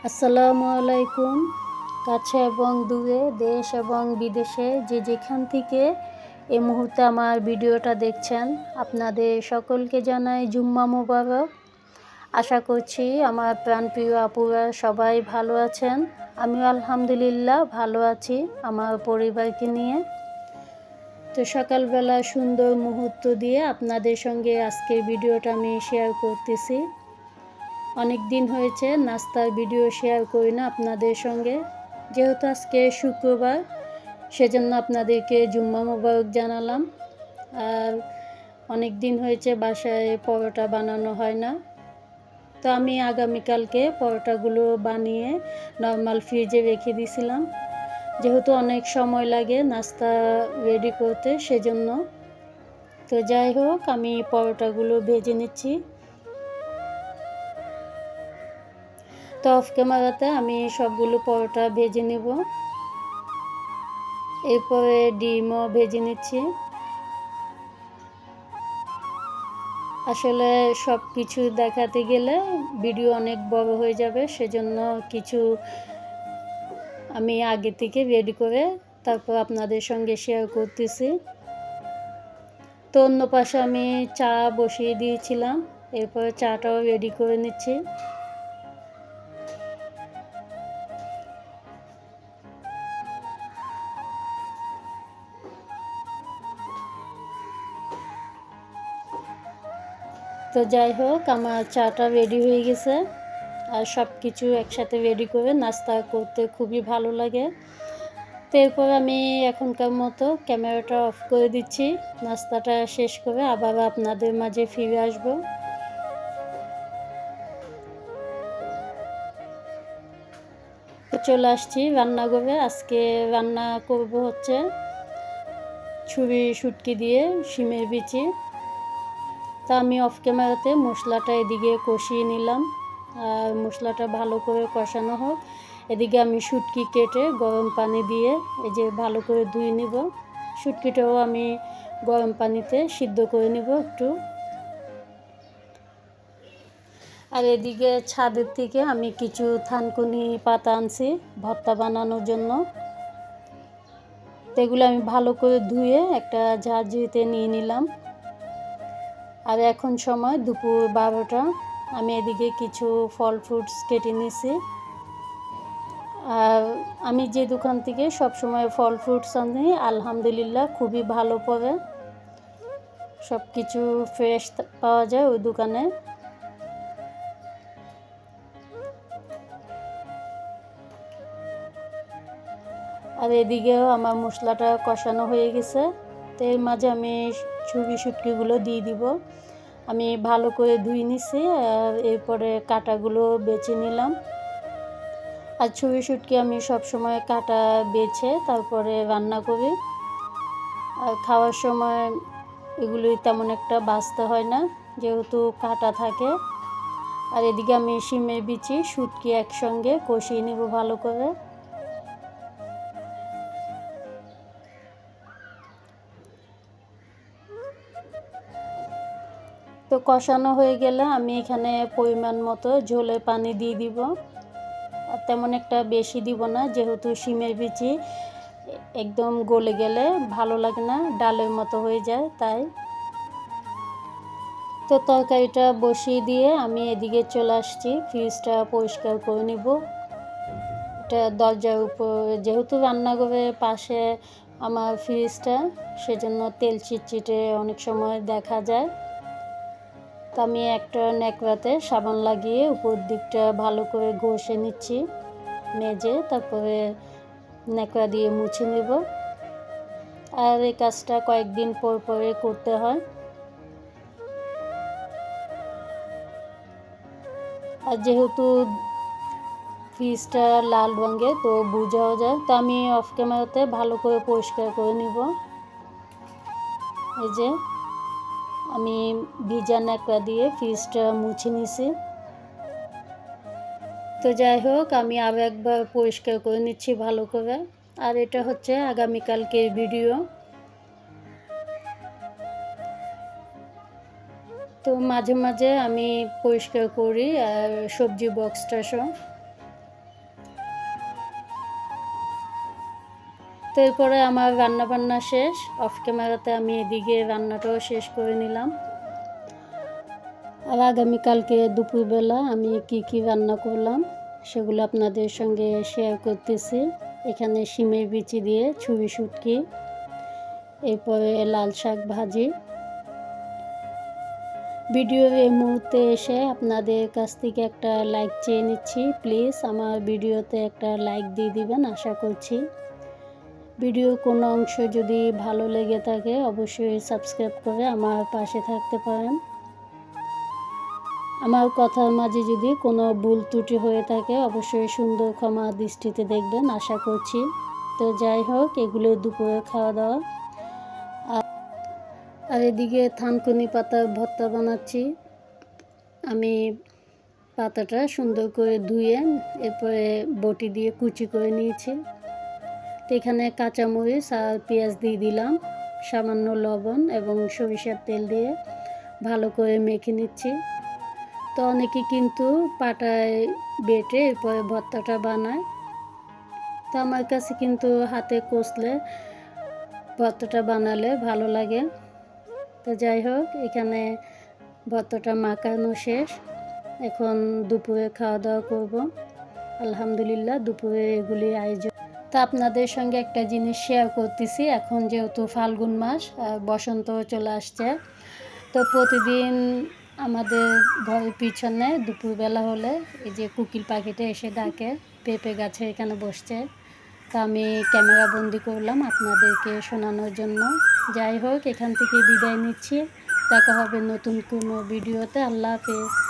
আসসালামু আলাইকুম। কাছে এবং দূরে, দেশ এবং বিদেশে যে যেখান থেকে এই মুহূর্তে আমার ভিডিওটা দেখছেন, আপনাদের সকলকে জানাই জুম্মা মোবারক। আশা করছি আমার প্রাণপ্রিয় আপুরা সবাই ভালো আছেন। আমিও আলহামদুলিল্লাহ ভালো আছি আমার পরিবারকে নিয়ে। তো সকালবেলা সুন্দর মুহূর্ত দিয়ে আপনাদের সঙ্গে আজকের ভিডিওটা আমি শেয়ার করতেছি। অনেক দিন হয়েছে নাস্তার ভিডিও শেয়ার করি না আপনাদের সঙ্গে, যেহেতু আজকে শুক্রবার, সেজন্য আপনাদেরকে জুম্মা মোবারক জানালাম। আর অনেক দিন হয়েছে বাসায় পরোটা বানানো হয় না, তো আমি আগামীকালকে পরোটাগুলো বানিয়ে নর্মাল ফ্রিজে রেখে দিয়েছিলাম, যেহেতু অনেক সময় লাগে নাস্তা রেডি করতে, সেজন্য। তো যাই হোক, আমি পরোটাগুলো ভেজে নিচ্ছি। তো অফ ক্যামেরাতে আমি সবগুলো পরোটা ভেজে নেব। এরপরে ডিমও ভেজে নিচ্ছি। আসলে সব কিছু দেখাতে গেলে ভিডিও অনেক বড় হয়ে যাবে, সেজন্য কিছু আমি আগে থেকে রেডি করে তারপর আপনাদের সঙ্গে শেয়ার করতেছি। তো অন্য পাশে আমি চা বসিয়ে দিয়েছিলাম, এরপরে চাটাও রেডি করে নিচ্ছি। তো যাই হোক, আমার চাটা রেডি হয়ে গেছে। আর সব কিছু একসাথে রেডি করে নাস্তা করতে খুবই ভালো লাগে। তো এরপর আমি এখনকার মতো ক্যামেরাটা অফ করে দিচ্ছি। নাস্তাটা শেষ করে আবার আপনাদের মাঝে ফিরে আসব। চলে আসছি রান্নাঘরে। আজকে রান্না করব হচ্ছে ছুরি শুটকি দিয়ে শিমের বিচি। তা আমি অফ ক্যামেরাতে মশলাটা এদিকে কষিয়ে নিলাম। আর মশলাটা ভালো করে কষানো হোক, এদিকে আমি শুটকি কেটে গরম পানি দিয়ে এই যে ভালো করে ধুয়ে নিব। শুটকিটাও আমি গরম পানিতে সিদ্ধ করে নিব একটু। আর এদিকে ছাদের থেকে আমি কিছু থানকুনি পাতা আনছি ভর্তা বানানোর জন্য। তো এগুলো আমি ভালো করে ধুয়ে একটা ঝাঁঝরিতে নিয়ে নিলাম। আর এখন সময় দুপুর 12টা। আমি এদিকে কিছু ফল ফ্রুটস কেটে নিয়েছি। আর আমি যে দোকান থেকে সবসময় ফল ফ্রুটস আনি, আলহামদুলিল্লাহ খুবই ভালো পড়ে, সব কিছু ফ্রেশ পাওয়া যায় ওই দোকানে। আর এদিকেও আমার মশলাটা কষানো হয়ে গেছে। তো এর মাঝে আমি ছুরি শুটকিগুলো দিয়ে দিব। আমি ভালো করে ধুয়ে নিছি, আর এরপরে কাঁটাগুলো বেছে নিলাম। আর ছুরি শুটকি আমি সবসময় কাঁটা বেছে তারপরে রান্না করি। আর খাওয়ার সময় এগুলি তেমন একটা বাছতে হয় না, যেহেতু কাঁটা থাকে। আর এদিকে আমি শিমের বিচি শুটকি একসঙ্গে কষিয়ে নেব ভালো করে। তো কষানো হয়ে গেলে আমি এখানে পরিমাণ মতো ঝোলের পানি দিয়ে দিব। আর তেমন একটা বেশি দিব না, যেহেতু শিমের বিচি একদম গলে গেলে ভালো লাগে না, ডালের মতো হয়ে যায় তাই। তো তরকারিটা বসিয়ে দিয়ে আমি এদিকে চলে আসছি ফ্রিজটা পরিষ্কার করে নিব। এটা দরজার উপর, যেহেতু রান্নাঘরের পাশে আমার ফ্রিজটা, সেজন্য তেল চিটচিটে অনেক সময় দেখা যায়। তো আমি একটা ন্যাকড়াতে সাবান লাগিয়ে উপর দিকটা ভালো করে ঘষে নিচ্ছি মেজে, তারপরে ন্যাকড়া দিয়ে মুছে নেব। আর এই কাজটা কয়েকদিন পর পরে করতে হয়। আর যেহেতু ফ্রিজটা লাল রঙের, তো বোঝাও যায়। তো আমি অফ ক্যামেরাতে ভালো করে পরিষ্কার করে নিব। এই যে আমি ভিজা ন্যাকড়া দিয়ে ফ্রিজটা মুছে নিছি। তো যাই হোক, আমি আরও একবার পরিষ্কার করে নিচ্ছি ভালো করে। আর এটা হচ্ছে আগামীকালকের ভিডিও। তো মাঝে মাঝে আমি পরিষ্কার করি আর সবজি বক্সটা সহ। তো এরপরে আমার রান্না বান্না শেষ, অফ ক্যামেরাতে আমি এদিকে রান্নাটাও শেষ করে নিলাম। আর আগামীকালকে দুপুরবেলা আমি কি রান্না করলাম সেগুলো আপনাদের সঙ্গে শেয়ার করতেছি। এখানে শিমের বিচি দিয়ে ছুরি শুটকি, এরপরে লাল শাক ভাজি। ভিডিওর এই মুহূর্তে এসে আপনাদের কাছ থেকে একটা লাইক চেয়ে নিচ্ছি। প্লিজ আমার ভিডিওতে একটা লাইক দিয়ে দিবেন আশা করছি। ভিডিওর কোনো অংশ যদি ভালো লেগে থাকে অবশ্যই সাবস্ক্রাইব করে আমার পাশে থাকতে পারেন। আমার কথার মাঝে যদি কোনো ভুল ত্রুটি হয়ে থাকে অবশ্যই সুন্দর ক্ষমা দৃষ্টিতে দেখবেন আশা করছি। তো যাই হোক, এগুলো দুপুরে খাওয়া দাওয়া। আর এদিকে থানকুনি পাতার ভর্তা বানাচ্ছি। আমি পাতাটা সুন্দর করে ধুয়ে এরপরে বটি দিয়ে কুচি করে নিয়েছি। তো এখানে কাঁচামরিচ আর পেঁয়াজ দিয়ে দিলাম, সামান্য লবণ এবং সরিষার তেল দিয়ে ভালো করে মেখে নিচ্ছি। তো অনেকে কিন্তু পাটায় বেটে এরপরে ভর্তাটা বানায়, তো আমার কাছে কিন্তু হাতে কষলে ভর্তাটা বানালে ভালো লাগে। তো যাই হোক, এখানে ভর্তাটা মাখানো শেষ, এখন দুপুরে খাওয়া দাওয়া করব। আলহামদুলিল্লাহ দুপুরে এগুলি আয়োজন। তো আপনাদের সঙ্গে একটা জিনিস শেয়ার করতেছি। এখন যেহেতু ফাল্গুন মাস, বসন্ত চলে আসছে, তো প্রতিদিন আমাদের ঘরের পিছনে দুপুরবেলা হলে এই যে কোকিল পাখিটা এসে ডাকে, পেঁপে গাছে এখানে বসছে। তো আমি ক্যামেরা বন্দি করলাম আপনাদেরকে শোনানোর জন্য। যাই হোক, এখান থেকে বিদায় নিচ্ছি, দেখা হবে নতুন কোনো ভিডিওতে। আল্লাহ হাফেজ।